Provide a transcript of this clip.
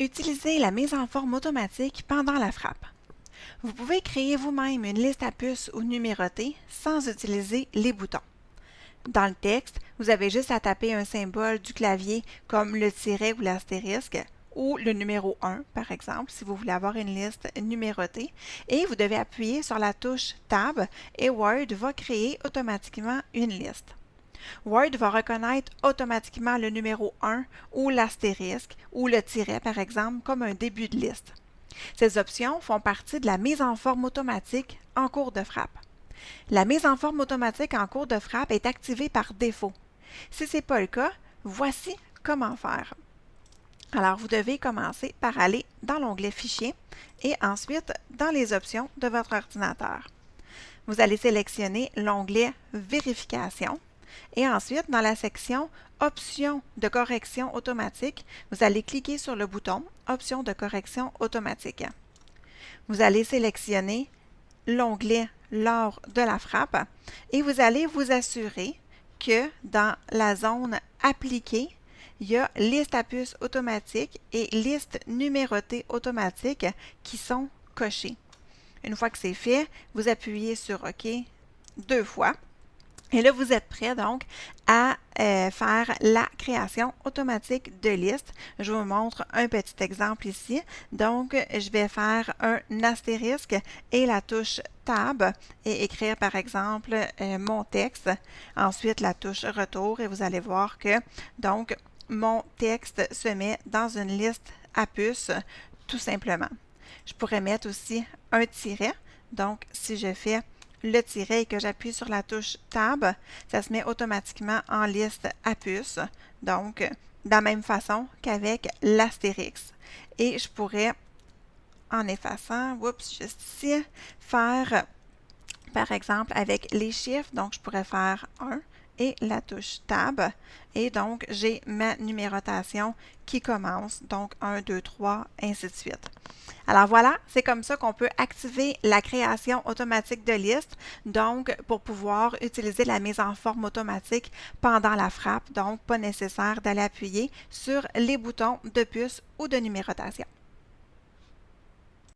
Utilisez la mise en forme automatique pendant la frappe. Vous pouvez créer vous-même une liste à puces ou numérotée sans utiliser les boutons. Dans le texte, vous avez juste à taper un symbole du clavier comme le tiret ou l'astérisque ou le numéro 1 par exemple si vous voulez avoir une liste numérotée et vous devez appuyer sur la touche Tab et Word va créer automatiquement une liste. Word va reconnaître automatiquement le numéro 1 ou l'astérisque ou le tiret par exemple comme un début de liste. Ces options font partie de la mise en forme automatique en cours de frappe. La mise en forme automatique en cours de frappe est activée par défaut. Si ce n'est pas le cas, voici comment faire. Alors, vous devez commencer par aller dans l'onglet Fichier et ensuite dans les options de votre ordinateur. Vous allez sélectionner l'onglet Vérification et ensuite, dans la section Options de correction automatique, vous allez cliquer sur le bouton Options de correction automatique. Vous allez sélectionner l'onglet Lors de la frappe et vous allez vous assurer que dans la zone Appliquer, il y a Liste à puces automatique et Liste numérotée automatique qui sont cochées. Une fois que c'est fait, vous appuyez sur OK 2 fois. Et là, vous êtes prêt donc à faire la création automatique de liste. Je vous montre un petit exemple ici. Donc, je vais faire un astérisque et la touche Tab et écrire par exemple mon texte. Ensuite, la touche Retour et vous allez voir que donc mon texte se met dans une liste à puces tout simplement. Je pourrais mettre aussi un tiret. Donc, si je fais le tiret et que j'appuie sur la touche Tab, ça se met automatiquement en liste à puces. Donc, de la même façon qu'avec l'astérix. Et je pourrais, en effaçant, juste ici, faire, par exemple, avec les chiffres. Donc, je pourrais faire 1 et la touche Tab. Et donc, j'ai ma numérotation qui commence. Donc, 1, 2, 3, ainsi de suite. Alors voilà, c'est comme ça qu'on peut activer la création automatique de liste, donc pour pouvoir utiliser la mise en forme automatique pendant la frappe, donc pas nécessaire d'aller appuyer sur les boutons de puce ou de numérotation.